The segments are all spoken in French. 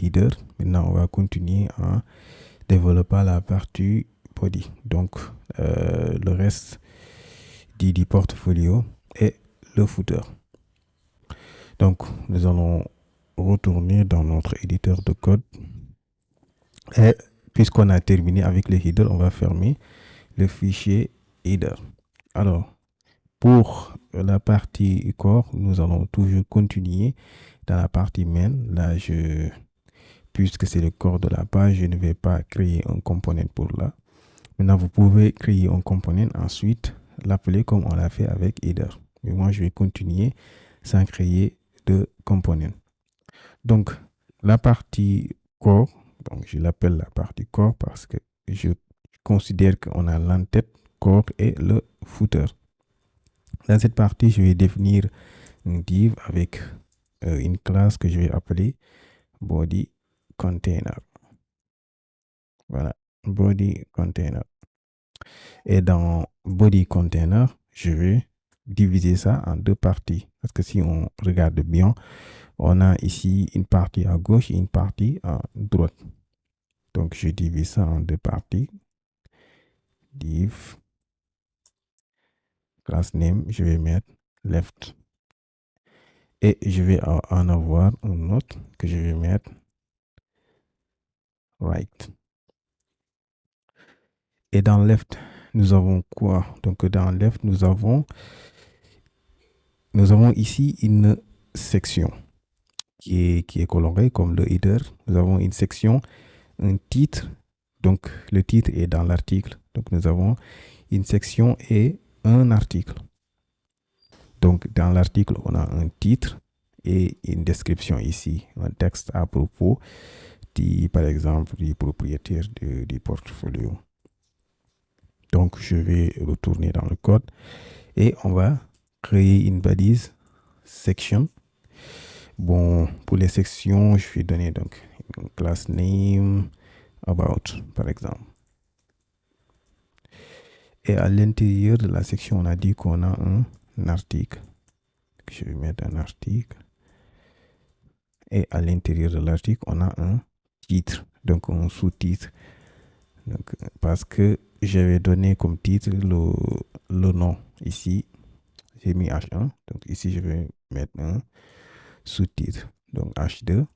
header. Maintenant, on va continuer en développant la partie body. Donc, le reste du portfolio et le footer. Donc, nous allons retourner dans notre éditeur de code. Et puisqu'on a terminé avec le header, on va fermer le fichier header. Alors, pour la partie corps, nous allons toujours continuer dans la partie main. Là, puisque c'est le corps de la page, je ne vais pas créer un component pour là. Maintenant, vous pouvez créer un component, ensuite l'appeler comme on l'a fait avec header. Mais moi, je vais continuer sans créer de component. Donc, la partie corps, donc je l'appelle la partie corps parce que je considère qu'on a l'entête, corps et le footer. Dans cette partie, je vais définir un div avec une classe que je vais appeler body container. Voilà, body container. Et dans body container, je vais diviser ça en deux parties. Parce que si on regarde bien, on a ici une partie à gauche et une partie à droite. Donc, je divise ça en deux parties. Div class name, je vais mettre left. Et je vais en avoir une autre que je vais mettre right. Et dans left, nous avons quoi? Donc, dans left, nous avons ici une section qui est colorée comme le header. Nous avons une section, un titre. Donc, le titre est dans l'article. Donc, nous avons une section et un article. Donc, dans l'article, on a un titre et une description ici, un texte à propos, par exemple, du propriétaire du portfolio. Donc, je vais retourner dans le code et on va créer une balise section. Bon, pour les sections, je vais donner donc une class name about, par exemple. Et à l'intérieur de la section, on a dit qu'on a un article. Je vais mettre un article. Et à l'intérieur de l'article, on a un titre, donc un sous-titre. Donc, parce que j'avais donné comme titre le nom. Ici, j'ai mis H1. Donc ici, je vais mettre un sous-titre. Donc H2.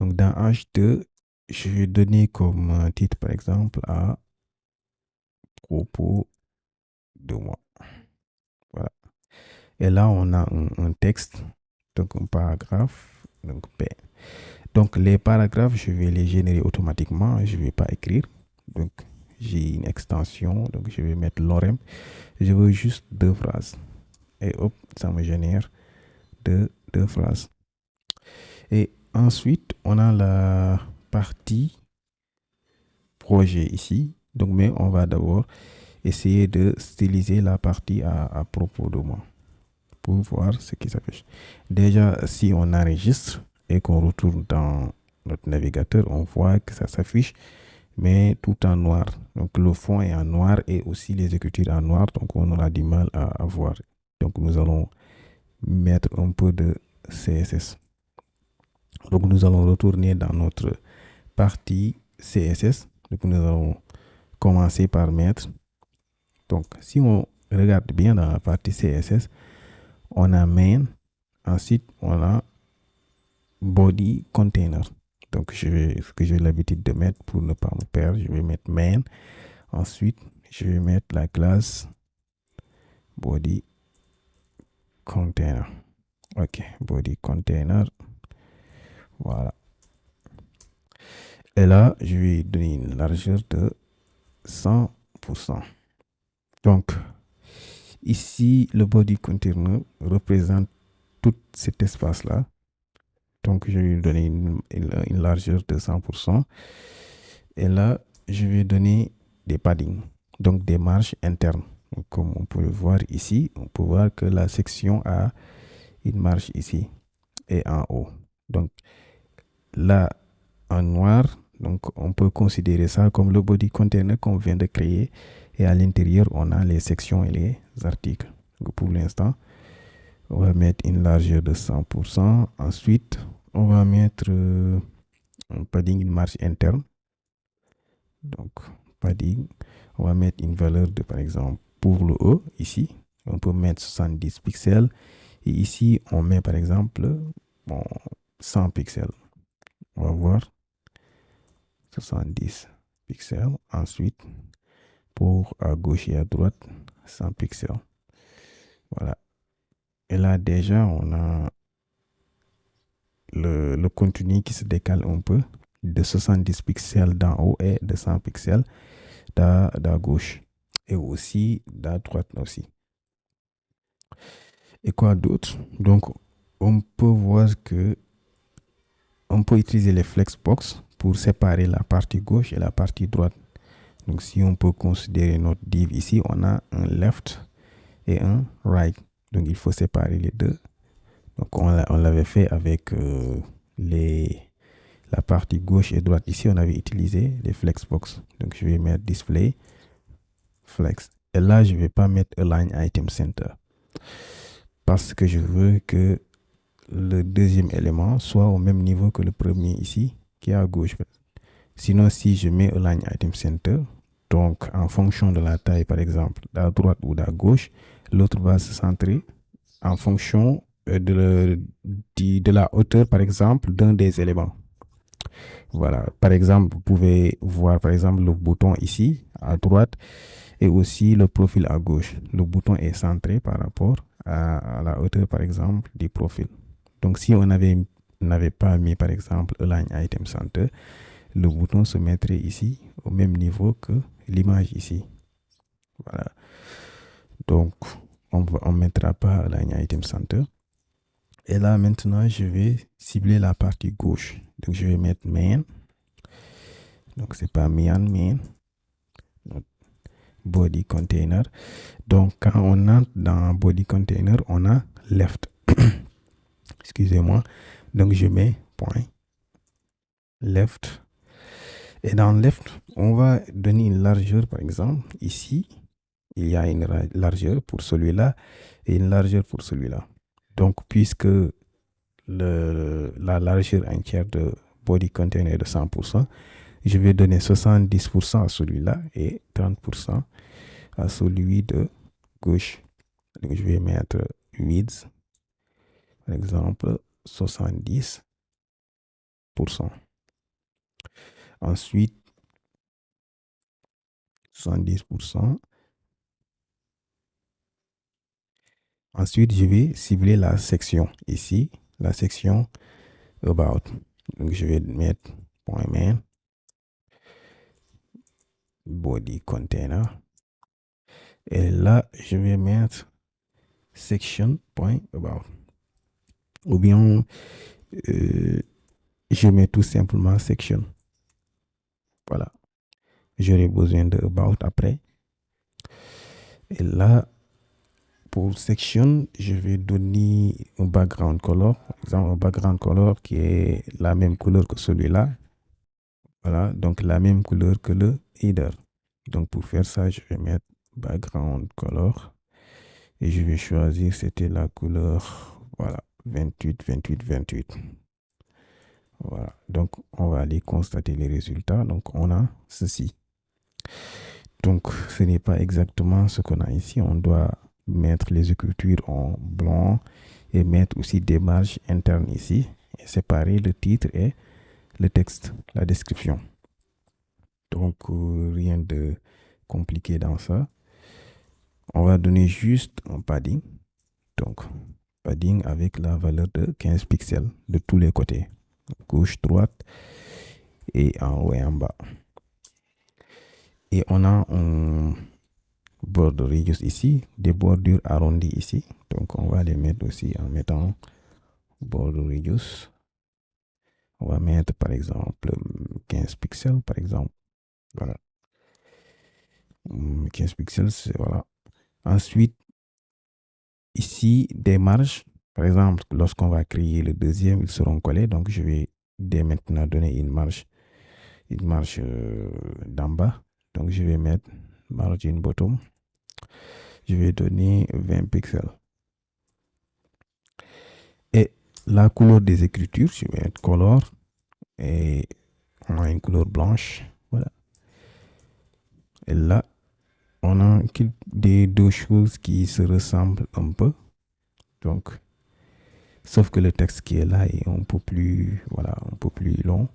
Donc dans H2, je vais donner comme titre, par exemple, à propos de moi. Voilà. Et là, on a un texte, donc un paragraphe, donc P. Donc les paragraphes, je vais les générer automatiquement, je ne vais pas écrire. Donc j'ai une extension, donc je vais mettre lorem. Je veux juste deux phrases. Et hop, ça me génère deux phrases. Et ensuite, on a la partie projet ici. Donc, mais on va d'abord essayer de styliser la partie à propos de moi pour voir ce qui s'affiche. Déjà, si on enregistre et qu'on retourne dans notre navigateur, on voit que ça s'affiche, mais tout en noir. Donc, le fond est en noir et aussi les écritures en noir. Donc, on aura du mal à voir. Donc, nous allons mettre un peu de CSS. Donc, nous allons retourner dans notre partie CSS. Donc, nous allons commencer par mettre. Donc, si on regarde bien dans la partie CSS, on a main. Ensuite, on a body container. Donc, ce que j'ai l'habitude de mettre pour ne pas me perdre, je vais mettre main. Ensuite, je vais mettre la classe body container. Ok, body container. Voilà. Et là, je vais donner une largeur de 100%. Donc, ici, le body container représente tout cet espace-là. Donc, je vais lui donner une largeur de 100%. Et là, je vais donner des paddings, donc des marges internes. Donc, comme on peut le voir ici, on peut voir que la section a une marge ici et en haut. Donc, là, en noir, donc on peut considérer ça comme le body container qu'on vient de créer. Et à l'intérieur, on a les sections et les articles. Donc, pour l'instant, On va mettre une largeur de 100%. Ensuite, on va mettre un padding, une marge interne. Donc, padding, on va mettre une valeur de, par exemple, pour le haut, ici, on peut mettre 70 pixels. Et ici, on met, par exemple, bon, 100 pixels. On va voir 70 pixels. Ensuite, pour à gauche et à droite, 100 pixels. Voilà. Et là, déjà, on a le contenu qui se décale un peu de 70 pixels d'en haut et de 100 pixels d'à gauche. Et aussi d'à droite aussi. Et quoi d'autre? Donc, on peut voir que on peut utiliser les flexbox pour séparer la partie gauche et la partie droite. Donc, si on peut considérer notre div ici, on a un left et un right. Donc, il faut séparer les deux. Donc, on l'avait fait avec la partie gauche et droite. Ici, on avait utilisé les flexbox. Donc, je vais mettre display flex. Et là, je ne vais pas mettre align item center parce que je veux que le deuxième élément soit au même niveau que le premier ici, qui est à gauche. Sinon, si je mets align item center, donc en fonction de la taille, par exemple, d'à droite ou d'à gauche, l'autre va se centrer en fonction de la hauteur, par exemple, d'un des éléments. Voilà. Par exemple, vous pouvez voir, par exemple, le bouton ici, à droite, et aussi le profil à gauche. Le bouton est centré par rapport à la hauteur, par exemple, du profil. Donc, si on n'avait pas mis, par exemple, Align Item Center, le bouton se mettrait ici, au même niveau que l'image ici. Voilà. Donc, on ne mettra pas Align Item Center. Et là, maintenant, je vais cibler la partie gauche. Donc, je vais mettre Main. Donc, c'est pas main. Body Container. Donc, quand on entre dans Body Container, on a Left. Excusez-moi. Donc, je mets point left. Et dans left, on va donner une largeur, par exemple. Ici, il y a une largeur pour celui-là et une largeur pour celui-là. Donc, puisque la largeur entière de body container est de 100%, je vais donner 70% à celui-là et 30% à celui de gauche. Donc, je vais mettre width, par exemple, 70%. Ensuite, 70%. Ensuite, je vais cibler la section ici, la section About. Donc, je vais mettre point .main, body container. Et là, je vais mettre section.about. Ou bien, je mets tout simplement section. Voilà. J'aurai besoin de about après. Et là, pour section, je vais donner un background color. Par exemple, un background color qui est la même couleur que celui-là. Voilà, donc la même couleur que le header. Donc pour faire ça, je vais mettre background color. Et je vais choisir, c'était la couleur, voilà, 28, 28, 28. Voilà, donc on va aller constater les résultats. Donc on a ceci. Donc ce n'est pas exactement ce qu'on a ici. On doit mettre les écritures en blanc et mettre aussi des marges internes ici et séparer le titre et le texte, la description. Donc rien de compliqué dans ça. On va donner juste un padding. Donc padding avec la valeur de 15 pixels de tous les côtés. Gauche, droite et en haut et en bas. Et on a un border radius ici, des bordures arrondies ici. Donc on va les mettre aussi en mettant border radius. On va mettre par exemple 15 pixels par exemple. Voilà. 15 pixels, c'est voilà. Ensuite, ici, des marges. Par exemple, lorsqu'on va créer le deuxième, ils seront collés. Donc, je vais dès maintenant donner une marge d'en bas. Donc, je vais mettre margin bottom. Je vais donner 20 pixels. la couleur des écritures, je vais mettre color et on a une couleur blanche. Voilà. Et là, on a des deux choses qui se ressemblent un peu. Donc, sauf que le texte qui est là est un peu plus, voilà, un peu plus long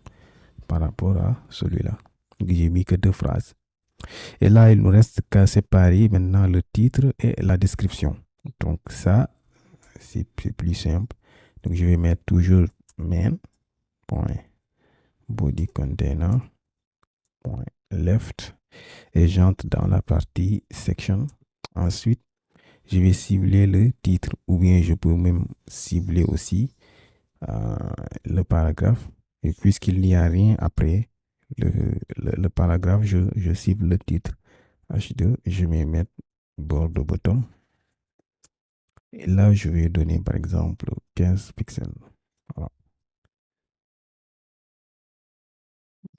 par rapport à celui-là. Donc, j'ai mis que deux phrases. Et là, il nous reste qu'à séparer maintenant le titre et la description. Donc, ça, c'est plus simple. Donc, je vais mettre toujours main, point, body container, point, left, et j'entre dans la partie section. Ensuite, je vais cibler le titre ou bien je peux même cibler aussi le paragraphe. Et puisqu'il n'y a rien après le paragraphe, je cible le titre. H2, je vais mettre border bottom. Et là, je vais donner par exemple 15 pixels. Voilà.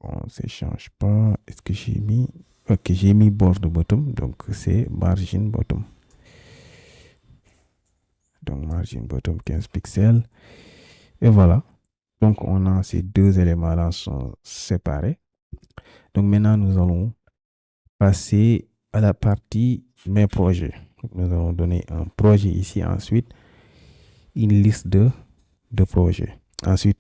Bon, ça ne change pas. Est-ce que j'ai mis... Ok, j'ai mis border bottom, donc c'est margin bottom. Donc margin bottom 15 pixels. Et voilà. Donc on a ces deux éléments-là sont séparés. Donc maintenant, nous allons passer à la partie mes projets. Nous allons donner un projet ici. Ensuite, une liste de projets. Ensuite,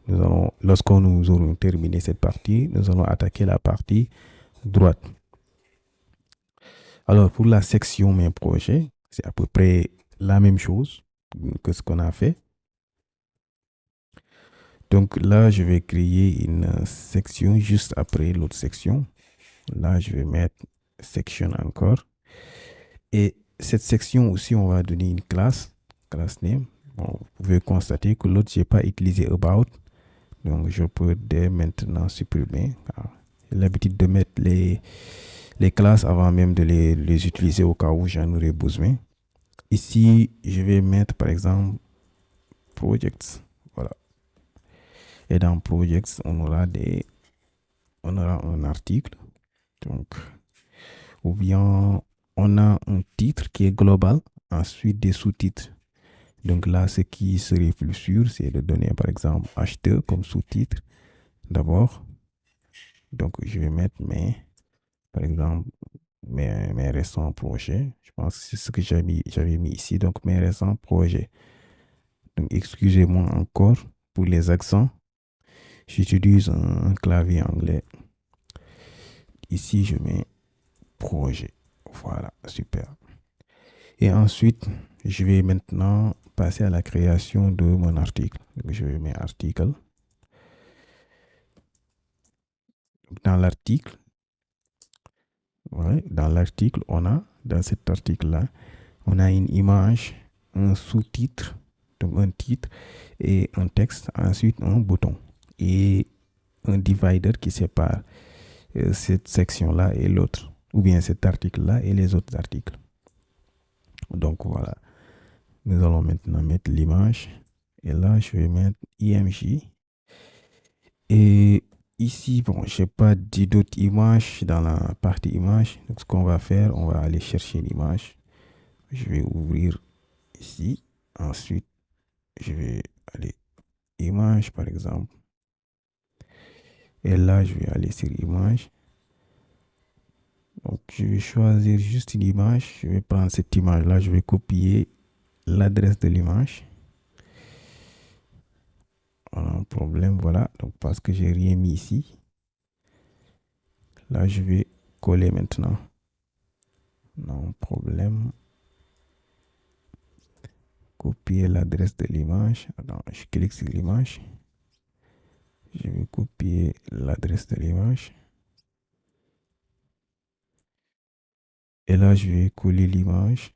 nous allons, lorsque nous aurons terminé cette partie, nous allons attaquer la partie droite. Alors, pour la section mes projets, c'est à peu près la même chose que ce qu'on a fait. Donc là, je vais créer une section juste après l'autre section. Là, je vais mettre section encore. Et cette section aussi, on va donner une classe name. Bon, vous pouvez constater que l'autre, je n'ai pas utilisé about. Donc, je peux dès maintenant supprimer. J'ai l'habitude de mettre les classes avant même de les utiliser au cas où j'en aurais besoin. Ici, je vais mettre par exemple projects. Voilà. Et dans projects, on aura un article. Donc, ou bien on a un titre qui est global, ensuite des sous-titres. Donc là, ce qui serait plus sûr, c'est de donner par exemple H2 comme sous-titre d'abord. Donc, je vais mettre par exemple, mes récents projets. Je pense que c'est ce que j'avais mis ici. Donc, mes récents projets. Donc, excusez-moi encore pour les accents. J'utilise un clavier anglais. Ici, je mets projet. Voilà, super. Et ensuite, je vais maintenant passer à la création de mon article. Donc, je vais mettre article. Dans l'article, ouais, dans cet article-là, on a une image, un sous-titre, donc un titre et un texte, ensuite un bouton et un divider qui sépare cette section-là et l'autre, ou bien cet article-là et les autres articles. Donc voilà, nous allons maintenant mettre l'image et là je vais mettre img et ici, bon, je n'ai pas dit d'autres images dans la partie image. Donc ce qu'on va faire, on va aller chercher l'image. Je vais ouvrir ici. Ensuite, je vais aller image par exemple. Et là, je vais aller sur image. Donc, je vais choisir juste une image. Je vais prendre cette image-là. Je vais copier l'adresse de l'image. On a un problème, voilà. Donc, parce que j'ai rien mis ici. Là, je vais coller maintenant. Non, problème. Copier l'adresse de l'image. Attends, je clique sur l'image. Je vais copier l'adresse de l'image. Et là, je vais coller l'image.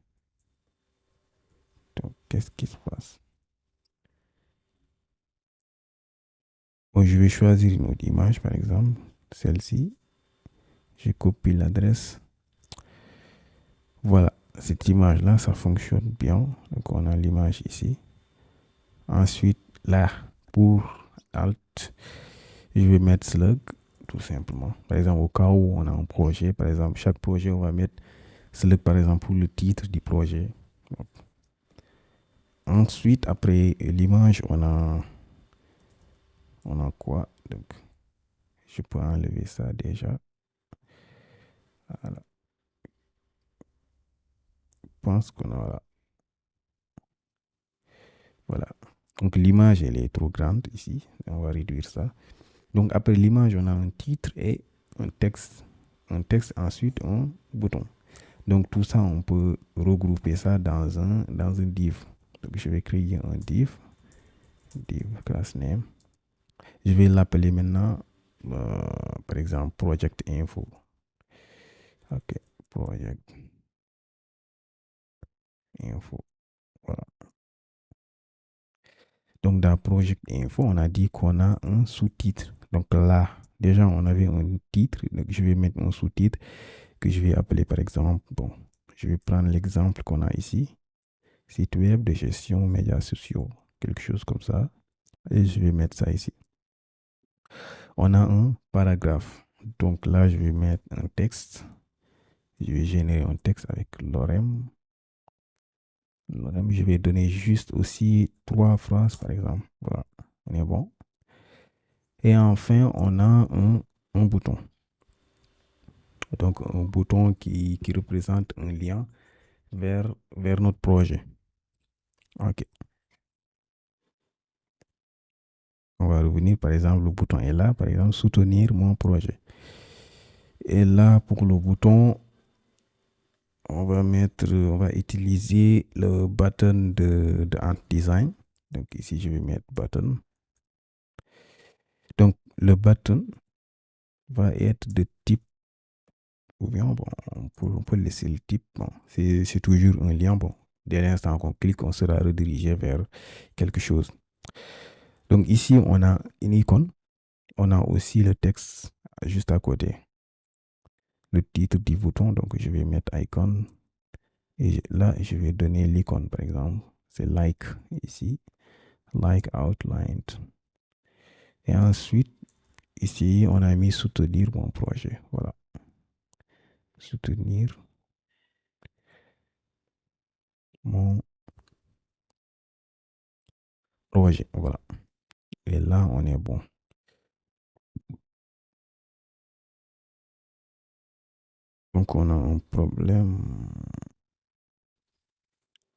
Donc, qu'est-ce qui se passe? Bon, je vais choisir une autre image, par exemple, celle-ci. Je copie l'adresse. Voilà, cette image-là, ça fonctionne bien. Donc, on a l'image ici. Ensuite, là, pour Alt, je vais mettre slug, tout simplement. Par exemple, au cas où on a un projet, par exemple, chaque projet, on va mettre slug, par exemple, pour le titre du projet. Donc, Ensuite, après l'image, on a quoi? Donc, je peux enlever ça déjà. Voilà. Je pense qu'on a. Voilà. Donc, l'image, elle est trop grande ici. On va réduire ça. Donc, après l'image, on a un titre et un texte. Un texte, ensuite un bouton. Donc, tout ça, on peut regrouper ça dans un div. Donc, je vais créer un div class name. Je vais l'appeler maintenant, par exemple, project info. Ok, project info. Voilà. Donc, dans project info, on a dit qu'on a un sous-titre. Donc là, déjà, on avait un titre. Donc, je vais mettre un sous-titre que je vais appeler, par exemple, bon, je vais prendre l'exemple qu'on a ici. Site web de gestion médias sociaux. Quelque chose comme ça. Et je vais mettre ça ici. On a un paragraphe. Donc là, je vais mettre un texte. Je vais générer un texte avec l'orem. Je vais donner juste aussi 3 phrases, par exemple. Voilà, on est bon. Et enfin, on a un bouton. Donc, un bouton qui représente un lien vers notre projet. OK. On va revenir, par exemple, le bouton est là, par exemple, soutenir mon projet. Et là, pour le bouton, on va utiliser le button de Ant Design. Donc ici, je vais mettre button. Donc le button va être de type, ou bien bon, on peut laisser le type. Bon, c'est toujours un lien. Bon, dès l'instant qu'on clique, on sera redirigé vers quelque chose. Donc ici, on a une icône. On a aussi le texte juste à côté. Le titre du bouton. Donc je vais mettre icon. Et là, je vais donner l'icône, par exemple. C'est like ici. Like outlined. Et ensuite, ici, on a mis soutenir mon projet. Voilà. Soutenir mon projet. Voilà. Et là, on est bon. Donc, on a un problème.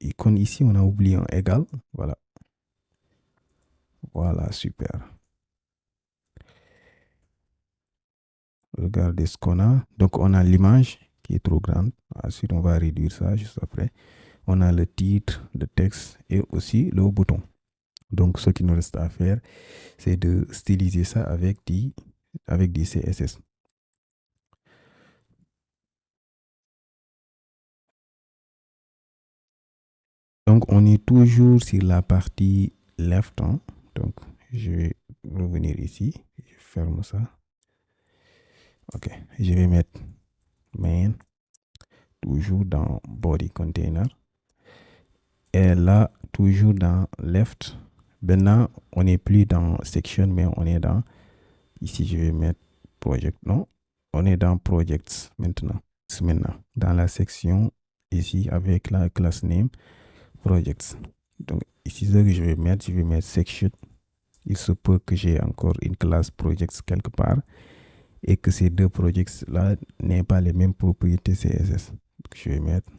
Icône ici, on a oublié un égal. Voilà. Voilà, super. Regardez ce qu'on a. Donc, on a l'image qui est trop grande. Ensuite, on va réduire ça juste après. On a le titre, le texte et aussi le bouton. Donc, ce qui nous reste à faire, c'est de styliser ça avec des CSS. Donc, on est toujours sur la partie left. Hein. Donc, je vais revenir ici. Je ferme ça. OK. Je vais mettre main, toujours dans body container. Et là, toujours dans left. Maintenant, on n'est plus dans section, mais on est dans, ici, je vais mettre project. Non, on est dans projects maintenant. Dans la section, ici, avec la class name, projects. Donc, ici, ce que je vais mettre section. Il se peut que j'ai encore une classe projects quelque part et que ces deux projects-là n'aient pas les mêmes propriétés CSS. Donc, je vais mettre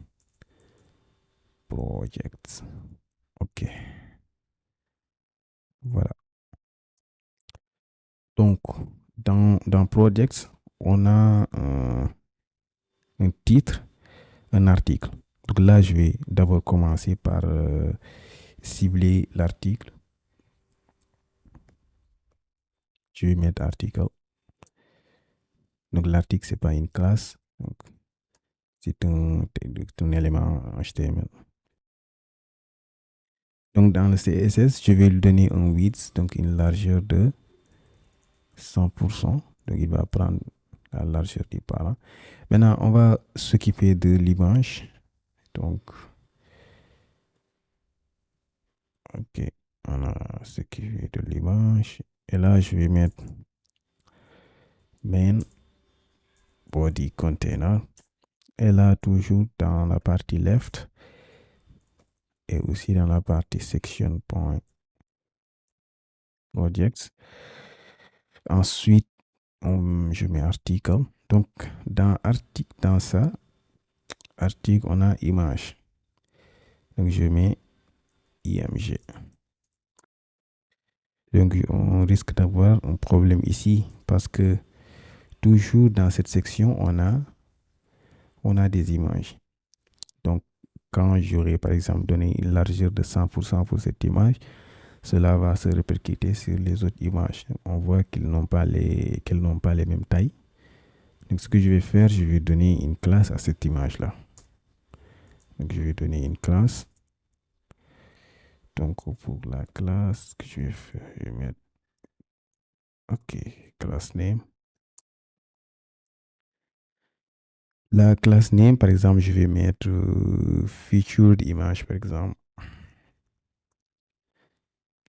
projects. OK. Voilà. Donc, dans projects, on a un titre, un article. Donc là, je vais d'abord commencer par cibler l'article. Je vais mettre article. Donc l'article, c'est pas une classe. C'est un élément HTML. Donc dans le CSS, je vais lui donner un width, donc une largeur de 100%. Donc il va prendre la largeur du parent. Maintenant, on va s'occuper de l'image. Donc, OK, on a s'occuper de l'image. Et là, je vais mettre main body container. Et là, toujours dans la partie left, et aussi dans la partie section.projects. Ensuite, je mets article. Donc, dans ça, article, on a image. Donc, je mets img. Donc, on risque d'avoir un problème ici parce que toujours dans cette section, on a des images. Donc, quand j'aurai par exemple donné une largeur de 100% pour cette image, cela va se répercuter sur les autres images. On voit qu'elles n'ont pas les mêmes tailles. Donc, ce que je vais faire, je vais donner une classe à cette image-là. Donc, je vais donner une classe. Donc, pour la classe que je vais faire, je vais mettre OK, class name. La classe name, par exemple, je vais mettre featured image, par exemple.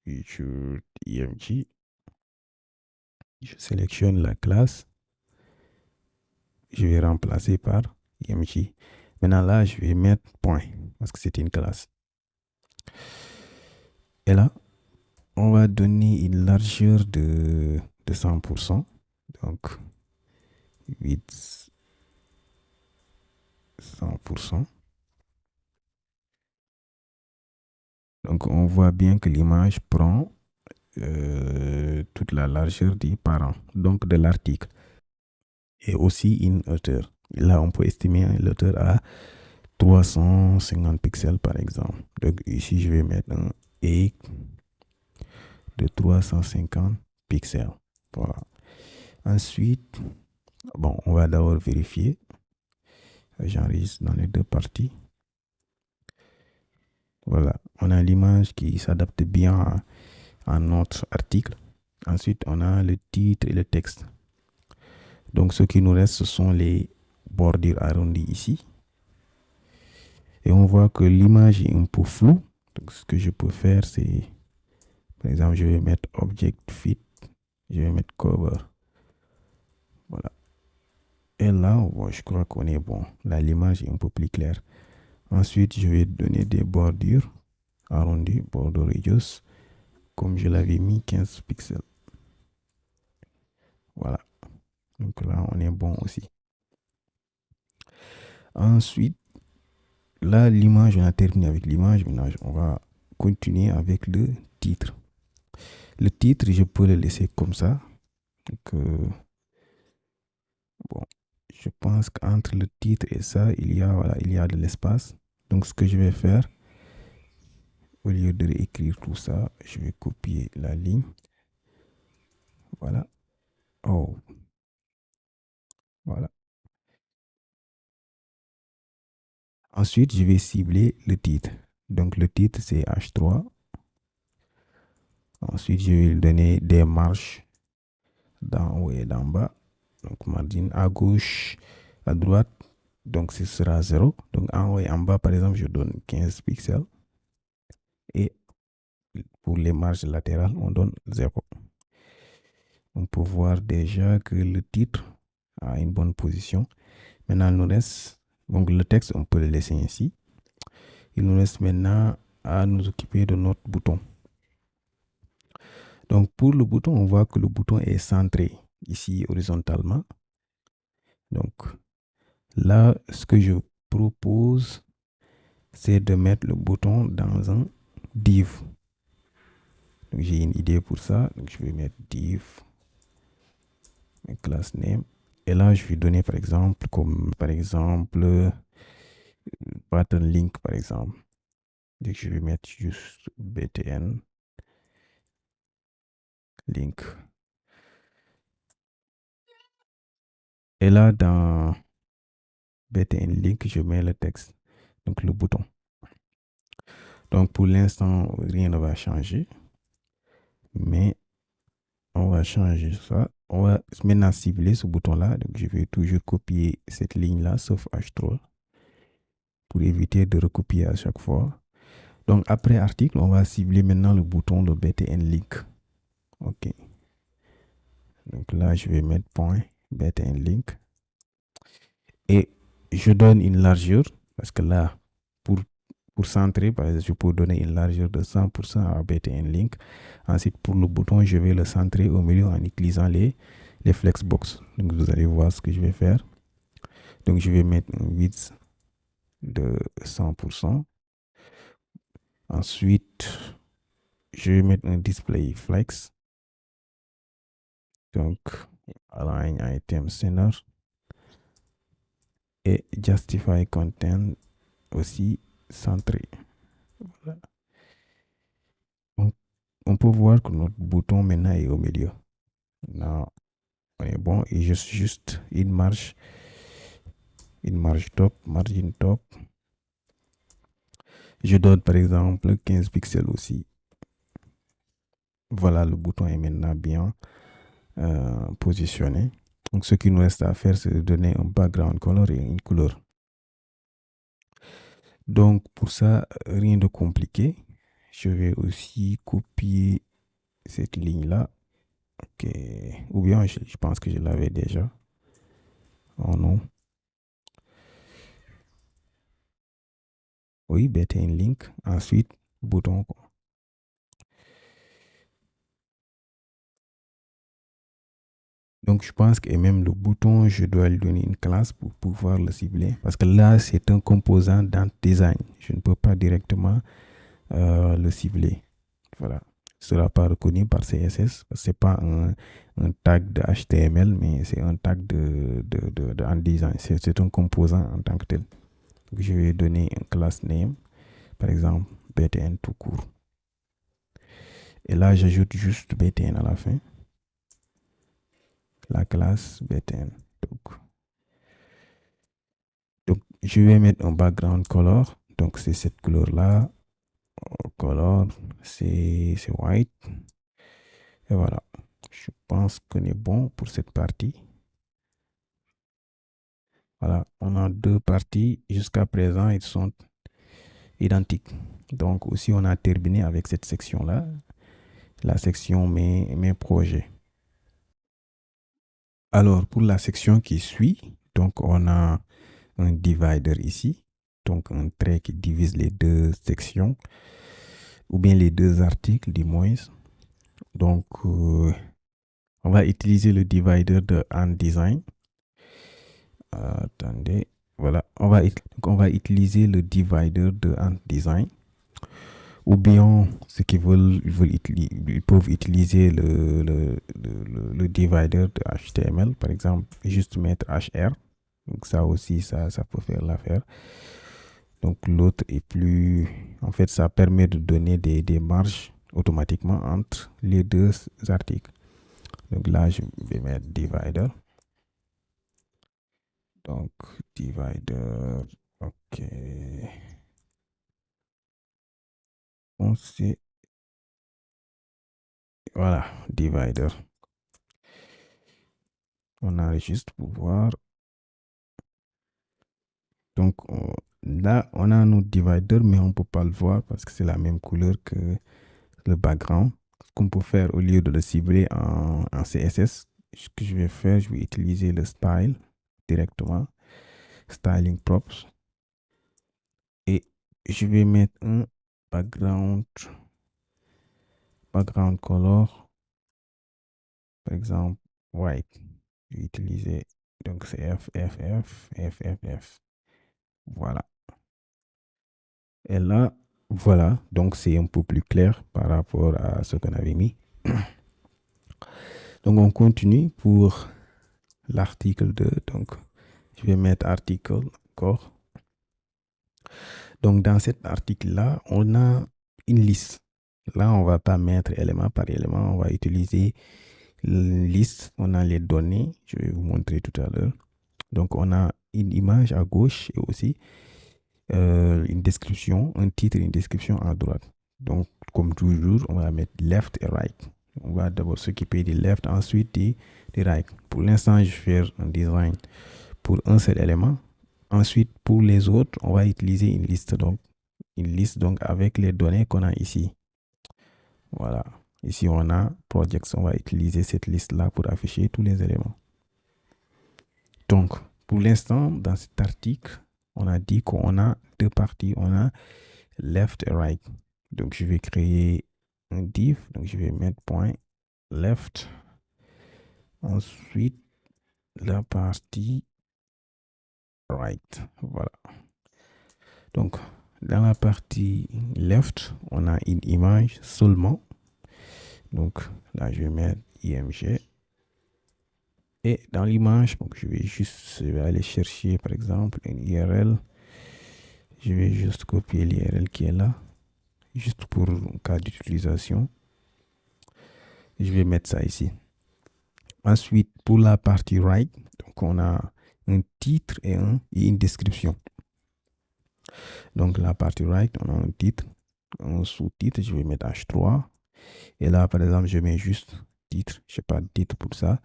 Featured img. Je sélectionne la classe. Je vais remplacer par img. Maintenant, là, je vais mettre point parce que c'est une classe. Et là, on va donner une largeur de 100%. Donc, width 100%. Donc, on voit bien que l'image prend toute la largeur du parent, donc de l'article. Et aussi une hauteur. Là, on peut estimer une hauteur à 350 pixels, par exemple. Donc, ici, je vais mettre un E de 350 pixels. Voilà. Ensuite, bon, on va d'abord vérifier. J'enregistre dans les deux parties. Voilà, on a l'image qui s'adapte bien à notre article. Ensuite, on a le titre et le texte. Donc, ce qui nous reste, ce sont les bordures arrondies ici. Et on voit que l'image est un peu floue. Donc, ce que je peux faire, c'est, par exemple, je vais mettre Object Fit. Je vais mettre Cover. Voilà. Et là, bon, je crois qu'on est bon. Là, l'image est un peu plus claire. Ensuite, je vais donner des bordures arrondies, border radius, comme je l'avais mis 15 pixels. Voilà. Donc là, on est bon aussi. Ensuite, là, l'image, on a terminé avec l'image. Maintenant, on va continuer avec le titre. Le titre, je peux le laisser comme ça. Donc, bon, je pense qu'entre le titre et ça, voilà, il y a de l'espace. Donc, ce que je vais faire, au lieu de réécrire tout ça, je vais copier la ligne. Voilà. Oh. Voilà. Ensuite, je vais cibler le titre. Donc, le titre, c'est H3. Ensuite, je vais lui donner des marges d'en haut et d'en bas. Donc, margin à gauche, à droite. Donc, ce sera 0. Donc, en haut et en bas, par exemple, je donne 15 pixels. Et pour les marges latérales, on donne 0. On peut voir déjà que le titre a une bonne position. Maintenant, il nous reste, donc le texte, on peut le laisser ainsi. Il nous reste maintenant à nous occuper de notre bouton. Donc, pour le bouton, on voit que le bouton est centré ici horizontalement. Donc, là, ce que je propose, c'est de mettre le bouton dans un div. Donc, j'ai une idée pour ça. Donc, je vais mettre div, class name. Et là, je vais donner, par exemple, button link, par exemple. Donc, je vais mettre juste btn link. Et là, dans btn link, je mets le texte, donc le bouton. Donc, pour l'instant, rien ne va changer. Mais on va changer ça. On va maintenant cibler ce bouton-là. Donc, je vais toujours copier cette ligne-là, sauf H3, pour éviter de recopier à chaque fois. Donc, après article, on va cibler maintenant le bouton de btn link. OK. Donc là, je vais mettre point btn link. Et je donne une largeur, parce que là, pour Pour centrer, par exemple, je peux donner une largeur de 100% à BTN Link. Ensuite, pour le bouton, je vais le centrer au milieu en utilisant les flexbox. Donc, vous allez voir ce que je vais faire. Donc, je vais mettre un width de 100%. Ensuite, je vais mettre un display flex. Donc, align item center. Et justify content aussi centré. Voilà. Donc, on peut voir que notre bouton maintenant est au milieu. Là, on est bon. Et juste une marge top, margin top. Je donne par exemple 15 pixels aussi. Voilà, le bouton est maintenant bien positionné. Donc, ce qu'il nous reste à faire, c'est de donner un background color et une couleur. Donc, pour ça, rien de compliqué. Je vais aussi copier cette ligne-là. Ok. Ou bien, je pense que je l'avais déjà. Oh non. Oui, BTN Link. Ensuite, bouton. Donc, je pense que même le bouton, je dois lui donner une classe pour pouvoir le cibler. Parce que là, c'est un composant dans design. Je ne peux pas directement le cibler. Voilà. Ce ne sera pas reconnu par CSS. Ce n'est pas un tag de HTML, mais c'est un tag de en design. C'est un composant en tant que tel. Donc, je vais donner une classe name. Par exemple, BTN tout court. Et là, j'ajoute juste BTN à la fin. La classe BTN. Donc, je vais mettre un background color. Donc, c'est cette couleur-là. Color, c'est white. Et voilà. Je pense qu'on est bon pour cette partie. Voilà. On a deux parties. Jusqu'à présent, ils sont identiques. Donc, aussi, on a terminé avec cette section-là. La section mes projets. Alors, pour la section qui suit, donc, on a un divider ici. Donc, un trait qui divise les deux sections. Ou bien les deux articles, du moins. Donc, on va utiliser le divider de design. Attendez, voilà. On va utiliser le divider de design. Ou bien, ceux qui veulent, ils peuvent utiliser le divider de HTML. Par exemple, juste mettre HR. Donc, ça aussi, ça peut faire l'affaire. Donc, l'autre est plus... En fait, ça permet de donner des marges automatiquement entre les deux articles. Donc là, je vais mettre divider. Donc, divider. Ok. On sait. Voilà, divider. On enregistre pour voir. Donc, là, on a notre divider, mais on ne peut pas le voir parce que c'est la même couleur que le background. Ce qu'on peut faire, au lieu de le cibler en CSS, ce que je vais faire, je vais utiliser le style directement. Styling props. Et je vais mettre un background color, par exemple, white. Je vais utiliser, donc c'est FFF. Voilà. Et là, voilà, donc c'est un peu plus clair par rapport à ce qu'on avait mis. Donc on continue pour l'article 2. Donc je vais mettre article encore. Donc dans cet article-là, on a une liste. Là, on ne va pas mettre élément par élément, on va utiliser une liste. On a les données, je vais vous montrer tout à l'heure. Donc on a une image à gauche et aussi une description, un titre et une description à droite. Donc, comme toujours, on va mettre left et right. On va d'abord s'occuper du left, ensuite du right. Pour l'instant, je vais faire un design pour un seul élément. Ensuite, pour les autres, on va utiliser une liste. Donc, avec les données qu'on a ici. Voilà. Ici, on a projects. On va utiliser cette liste-là pour afficher tous les éléments. Donc, pour l'instant, dans cet article, on a dit qu'on a deux parties. On a left et right. Donc, je vais créer un div. Donc, je vais mettre point left. Ensuite, la partie right. Voilà. Donc, dans la partie left, on a une image seulement. Donc, là, je vais mettre img. Et dans l'image, donc je vais aller chercher par exemple une URL. Je vais juste copier l'URL qui est là, juste pour un cas d'utilisation. Je vais mettre ça ici. Ensuite, pour la partie right, donc on a un titre et une description. Donc la partie right, on a un titre, un sous-titre, je vais mettre H3. Et là, par exemple, je mets juste titre, je n'ai pas de titre pour ça.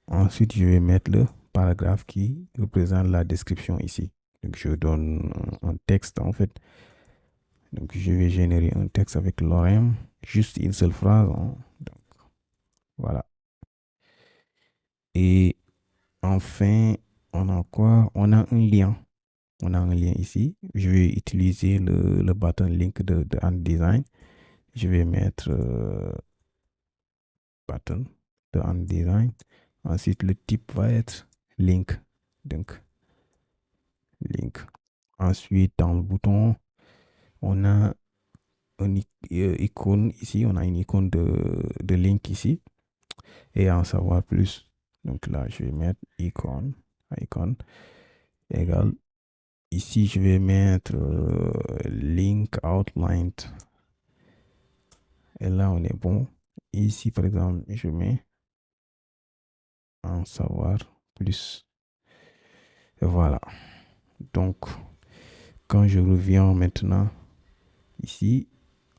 Ensuite, je vais mettre le paragraphe qui représente la description ici. Donc, je donne un texte en fait. Donc, je vais générer un texte avec l'ORM, juste une seule phrase. Hein. Donc, voilà. Et enfin, on a quoi? On a un lien. On a un lien ici. Je vais utiliser le button link de Design. Je vais mettre button de Design. Ensuite, le type va être link. Donc, link. Ensuite, dans le bouton, on a une icône ici. On a une icône de link ici. Et en savoir plus. Donc là, je vais mettre icône égale. Ici, je vais mettre link outlined. Et là, on est bon. Ici, par exemple, je mets en savoir plus. Et voilà. Donc, quand je reviens maintenant ici,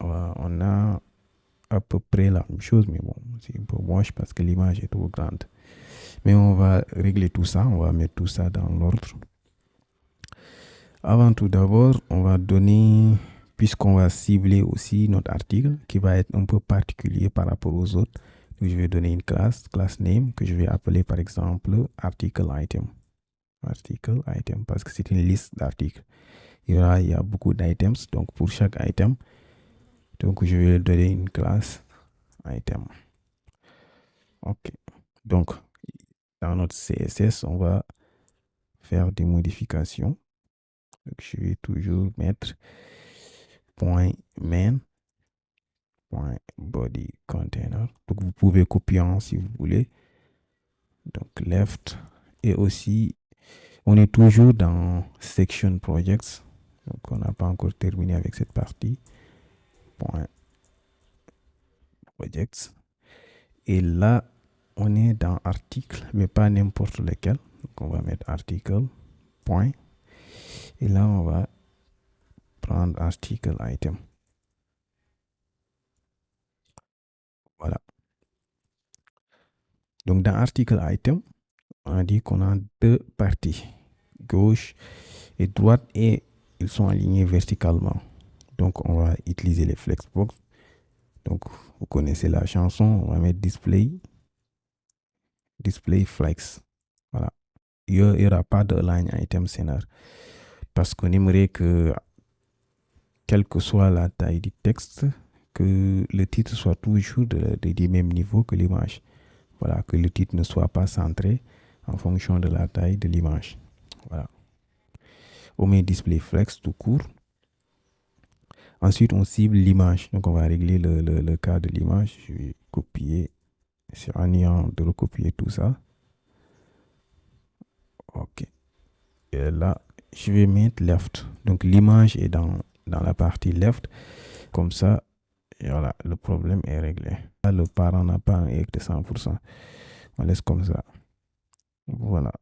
on a à peu près la même chose, mais bon, c'est un peu moche parce que l'image est trop grande. Mais on va régler tout ça, on va mettre tout ça dans l'ordre. Avant tout d'abord, on va donner, puisqu'on va cibler aussi notre article qui va être un peu particulier par rapport aux autres. Donc, je vais donner une classe name que je vais appeler par exemple article item. Article item parce que c'est une liste d'articles. Il y a beaucoup d'items, donc pour chaque item, donc je vais donner une classe item. Ok. Donc, dans notre CSS, on va faire des modifications. Donc, je vais toujours mettre point main, point body container. Donc, vous pouvez copier si vous voulez. Donc, left. Et aussi, on est toujours dans section projects. Donc, on n'a pas encore terminé avec cette partie. Point projects. Et là, on est dans article, mais pas n'importe lequel. Donc, on va mettre article, point. Et là, on va prendre article item. Voilà. Donc, dans article item, on a dit qu'on a deux parties, gauche et droite, et ils sont alignés verticalement. Donc, on va utiliser les flexbox. Donc, vous connaissez la chanson, on va mettre display flex. Voilà. Il n'y aura pas de line item center parce qu'on aimerait que, quelle que soit la taille du texte, que le titre soit toujours du même niveau que l'image. Voilà, que le titre ne soit pas centré en fonction de la taille de l'image. Voilà. On met display flex tout court. Ensuite, on cible l'image. Donc, on va régler le cas de l'image. Je vais copier. C'est en ayant de recopier tout ça. OK. Et là, je vais mettre left. Donc, l'image est dans la partie left. Comme ça, et voilà, le problème est réglé. Là, le parent n'a pas un egg de 100%. On laisse comme ça. Voilà.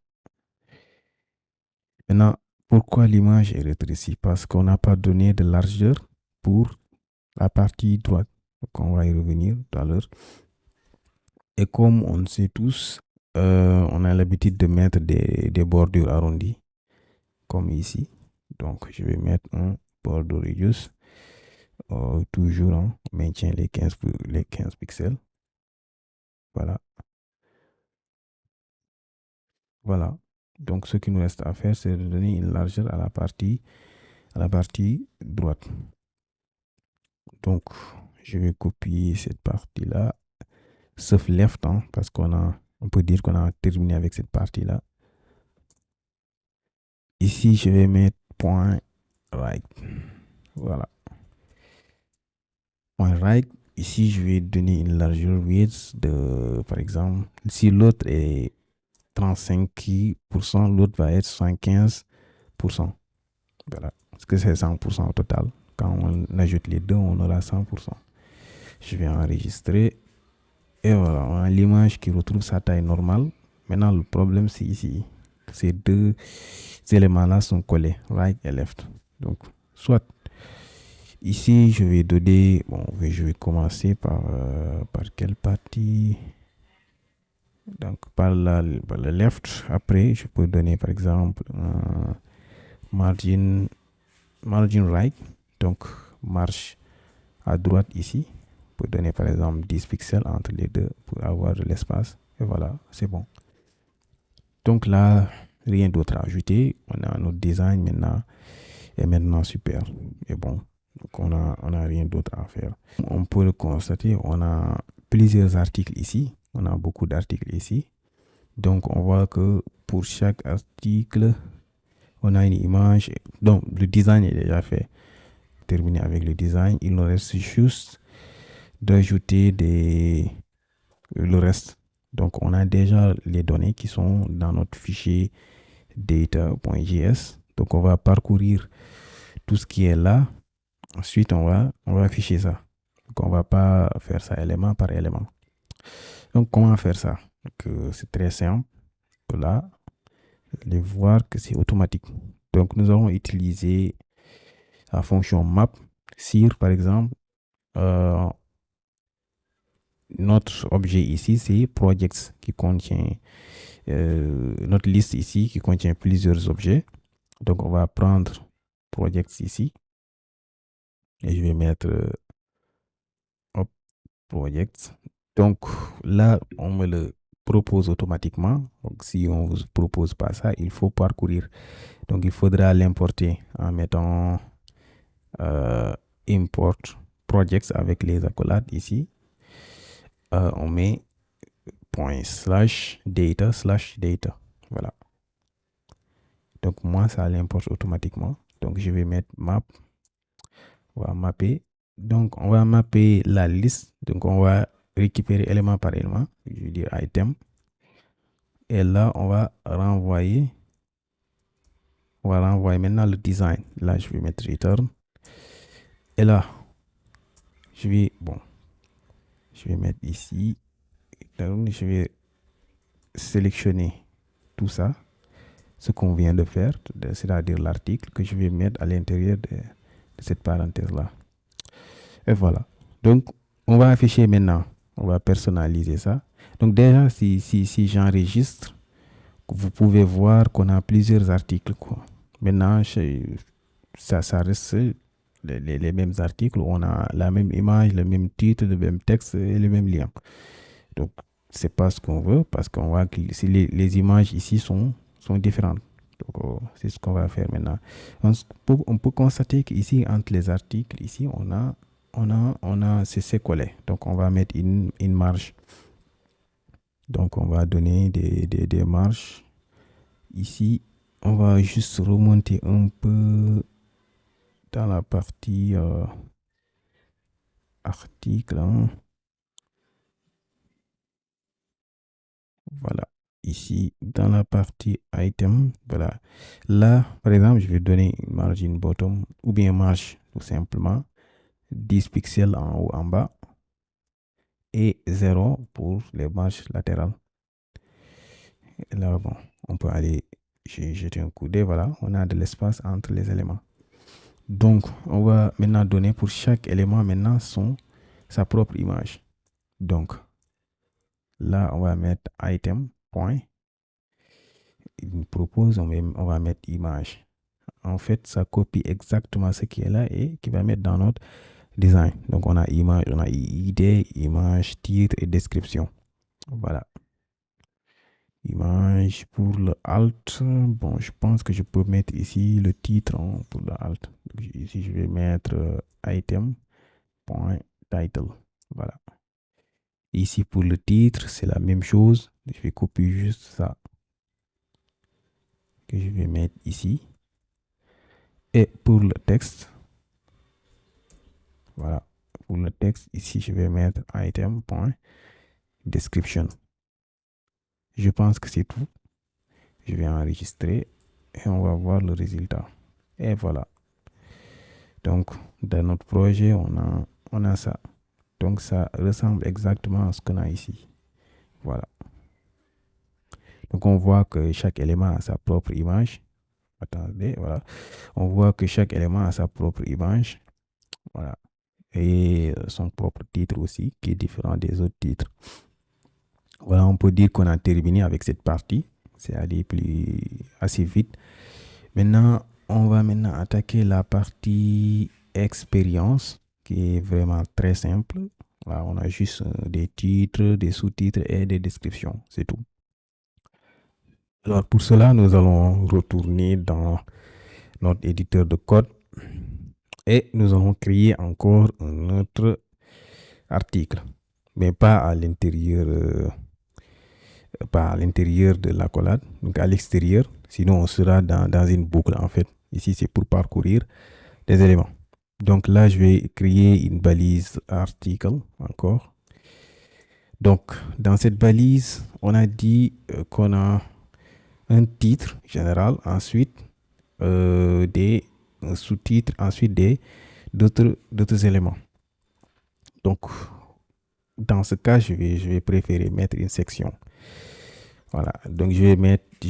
Maintenant, pourquoi l'image est rétrécie? Parce qu'on n'a pas donné de largeur pour la partie droite. Donc, on va y revenir tout à l'heure. Et comme on sait tous, on a l'habitude de mettre des bordures arrondies, comme ici. Donc, je vais mettre un border radius. Toujours, on maintient les 15 pixels. Voilà. Voilà. Donc, ce qu'il nous reste à faire, c'est de donner une largeur à la partie à la partie droite. Donc, je vais copier cette partie-là, sauf left, hein, parce on peut dire qu'on a terminé avec cette partie-là. Ici, je vais mettre point right. Voilà. Point right. Ici, je vais donner une largeur width de, par exemple, si l'autre est 35%, l'autre va être 75%. Voilà. Parce que c'est 100% au total. Quand on ajoute les deux, on aura 100%. Je vais enregistrer. Et voilà, on a l'image qui retrouve sa taille normale. Maintenant, le problème, c'est ici. Ces deux éléments-là sont collés, right et left. Donc, soit ici, je vais donner, bon, je vais commencer par quelle partie? Donc, par le left. Après, je peux donner, par exemple, margin right. Donc, marge à droite ici. On peut donner, par exemple, 10 pixels entre les deux pour avoir de l'espace. Et voilà, c'est bon. Donc là, rien d'autre à ajouter. On a notre design maintenant est maintenant super. Et bon, donc on a rien d'autre à faire. On peut le constater, on a plusieurs articles ici. On a beaucoup d'articles ici. Donc on voit que pour chaque article, on a une image. Donc le design est déjà fait. Terminé avec le design. Il nous reste juste d'ajouter le reste. Donc on a déjà les données qui sont dans notre fichier data.js. Donc on va parcourir tout ce qui est là. Ensuite, on va afficher ça. Donc on va pas faire ça élément par élément. Donc comment faire ça? C'est très simple. Là, vous allez voir que c'est automatique. Donc nous allons utiliser la fonction map sur, par exemple, notre objet ici, c'est projects qui contient notre liste ici qui contient plusieurs objets. Donc on va prendre projects ici et je vais mettre projects. Donc là, on me le propose automatiquement. Donc si on ne vous propose pas ça, il faut parcourir. Donc il faudra l'importer en mettant import projects avec les accolades ici. On met point /data/data. Voilà. Donc moi, ça l'importe automatiquement. Donc je vais mettre map. On va mapper. Donc on va mapper la liste. Donc on va récupérer élément par élément. Je vais dire item. Et là, on va renvoyer. On va renvoyer maintenant le design. Là, je vais mettre return. Et là, je vais mettre ici. Donc, je vais sélectionner tout ça, ce qu'on vient de faire, c'est-à-dire l'article que je vais mettre à l'intérieur de cette parenthèse-là. Et voilà. Donc, on va afficher maintenant. On va personnaliser ça. Donc, déjà, si j'enregistre, vous pouvez voir qu'on a plusieurs articles, quoi. Maintenant, ça reste les mêmes articles. On a la même image, le même titre, le même texte et le même lien. Donc, c'est pas ce qu'on veut parce qu'on voit que les images ici sont différentes. Donc, c'est ce qu'on va faire maintenant. On peut constater qu'ici, entre les articles, ici, c'est collé. Donc, on va mettre une marge. Donc, on va donner des marges. Ici, on va juste remonter un peu dans la partie article. Hein. Voilà. Ici, dans la partie item, voilà. Là, par exemple, je vais donner une margin bottom ou bien marge tout simplement 10 pixels en haut, en bas et 0 pour les marges latérales. Et là, bon, on peut aller jeter un coup d'œil. Voilà, on a de l'espace entre les éléments. Donc, on va maintenant donner pour chaque élément maintenant sa propre image. Donc, là, on va mettre item, point. Il nous propose, on va mettre image. En fait, ça copie exactement ce qui est là et qui va mettre dans notre design. Donc, on a image, on a ID, image, titre et description. Voilà. Image pour le alt. Bon, je pense que je peux mettre ici le titre pour le alt. Donc, ici, je vais mettre item.title. Voilà. Ici, pour le titre, c'est la même chose. Je vais copier juste ça que je vais mettre ici. Et pour le texte, voilà. Pour le texte, ici, je vais mettre item.description. Je pense que c'est tout. Je vais enregistrer et on va voir le résultat. Et voilà. Donc, dans notre projet, on a ça. Donc, ça ressemble exactement à ce qu'on a ici. Voilà. Donc, on voit que chaque élément a sa propre image. Attendez, voilà. On voit que chaque élément a sa propre image. Voilà. Et son propre titre aussi, qui est différent des autres titres. Voilà, on peut dire qu'on a terminé avec cette partie. C'est allé assez vite. Maintenant, on va attaquer la partie expérience, qui est vraiment très simple. Là, on a juste des titres, des sous-titres et des descriptions. C'est tout. Alors, pour cela, nous allons retourner dans notre éditeur de code et nous allons créer encore un autre article, mais pas à l'intérieur de l'accolade, donc à l'extérieur. Sinon, on sera dans une boucle en fait. Ici, c'est pour parcourir des éléments. Donc là, je vais créer une balise article encore. Donc, dans cette balise, on a dit qu'on a un titre général, ensuite des sous-titres, ensuite d'autres éléments. Donc, dans ce cas, je vais préférer mettre une section. Voilà, donc je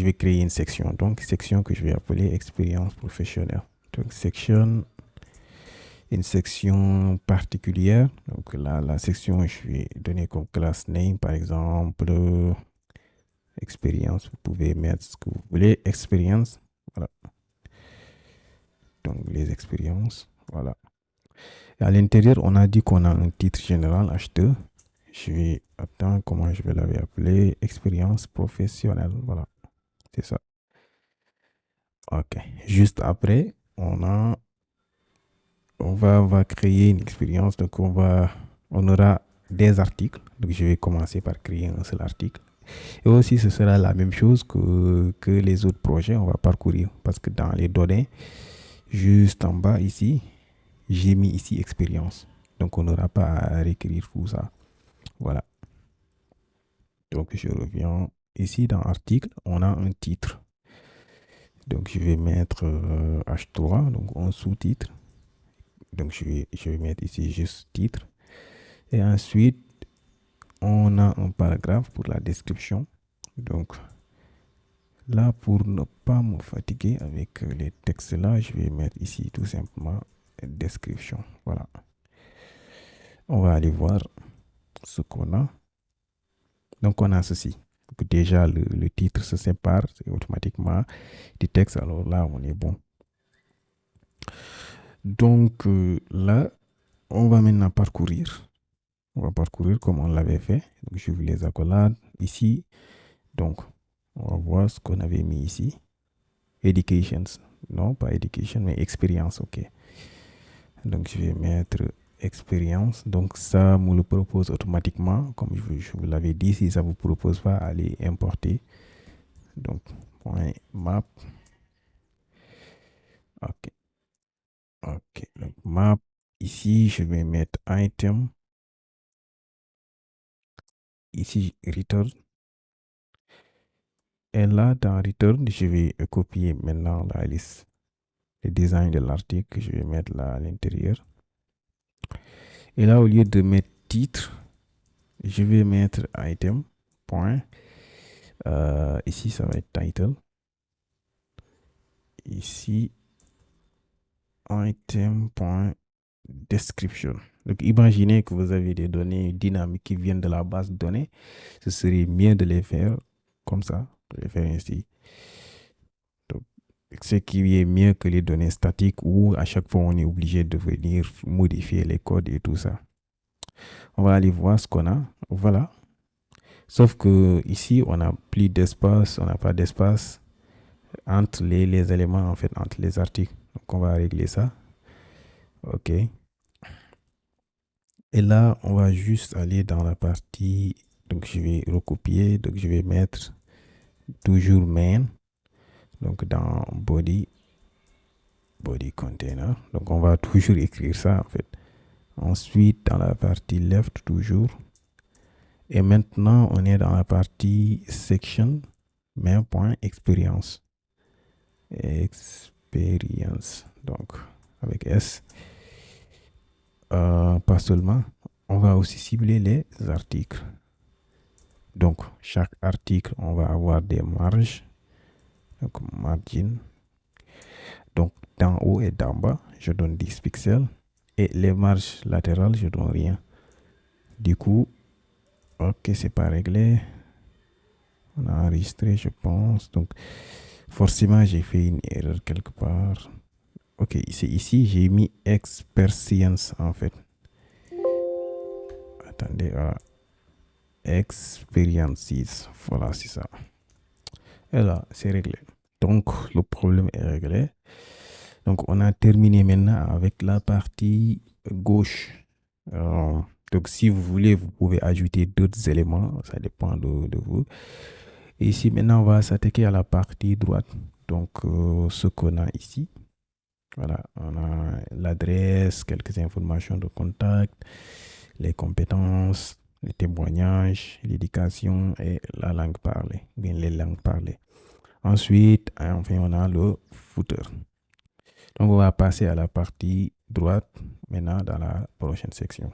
vais créer une section. Donc, section que je vais appeler expérience professionnelle. Donc, une section particulière. Donc, là, la section, je vais donner comme class name, par exemple, expérience. Vous pouvez mettre ce que vous voulez, expérience. Voilà. Donc, les expériences. Voilà. Et à l'intérieur, on a dit qu'on a un titre général H2. Je vais attendre comment je vais l'appeler expérience professionnelle. Voilà, c'est ça. Ok. Juste après, on va créer une expérience. Donc, on aura des articles. Donc, je vais commencer par créer un seul article. Et aussi, ce sera la même chose que les autres projets. On va parcourir parce que dans les données, juste en bas ici, j'ai mis ici expérience. Donc, on n'aura pas à réécrire tout ça. Voilà. Donc, je reviens ici dans article. On a un titre. Donc, je vais mettre H3, donc un sous-titre. Donc, je vais mettre ici juste titre. Et ensuite, on a un paragraphe pour la description. Donc, là, pour ne pas me fatiguer avec les textes là, je vais mettre ici tout simplement description. Voilà. On va aller voir ce qu'on a. Donc, on a ceci. Donc, déjà, le titre se sépare automatiquement du texte. Alors là, on est bon. Donc, là, on va maintenant parcourir. On va parcourir comme on l'avait fait. Donc, j'ouvre les accolades ici. Donc, on va voir ce qu'on avait mis ici. Education. Non, pas education, mais expérience. OK. Donc, je vais mettre expérience. Donc, ça me le propose automatiquement. Comme je vous l'avais dit, si ça ne vous propose pas, allez importer. Donc, .map. OK. OK. Donc, map. Ici, je vais mettre item. Ici, return. Et là, dans return, je vais copier maintenant la liste, le design de l'article que je vais mettre là à l'intérieur. Et là, au lieu de mettre titre, je vais mettre item. Point. Ici, ça va être title. Ici, item.description. Donc, imaginez que vous avez des données dynamiques qui viennent de la base de données. Ce serait mieux de les faire comme ça, de les faire ainsi. Donc, ce qui est mieux que les données statiques où à chaque fois on est obligé de venir modifier les codes et tout ça. On va aller voir ce qu'on a. Voilà. Sauf que ici, on n'a plus d'espace, on n'a pas d'espace entre les éléments, en fait, entre les articles. Donc, on va régler ça. OK. Et là, on va juste aller dans la partie. Donc, je vais recopier. Donc, je vais mettre toujours main. Donc, dans body container. Donc, on va toujours écrire ça, en fait. Ensuite, dans la partie left, toujours. Et maintenant, on est dans la partie section, main.experience. Experience. Donc, avec S. Pas seulement, on va aussi cibler les articles. Donc, chaque article, on va avoir des marges. Donc, margin. Donc, d'en haut et d'en bas, je donne 10 pixels. Et les marges latérales, je donne rien. Du coup, ok, c'est pas réglé. On a enregistré, je pense. Donc, forcément, j'ai fait une erreur quelque part. Ok, c'est ici, j'ai mis experience en fait. Attendez, voilà. Experiences. Voilà, c'est ça. Et là, c'est réglé. Donc, le problème est réglé. Donc, on a terminé maintenant avec la partie gauche. Donc, si vous voulez, vous pouvez ajouter d'autres éléments. Ça dépend de vous. Et ici, maintenant, on va s'attaquer à la partie droite. Donc, ce qu'on a ici. Voilà, on a l'adresse, quelques informations de contact, les compétences, les témoignages, l'éducation et la langue parlée, bien les langues parlées. Ensuite, enfin, on a le footer. Donc, on va passer à la partie droite maintenant dans la prochaine section.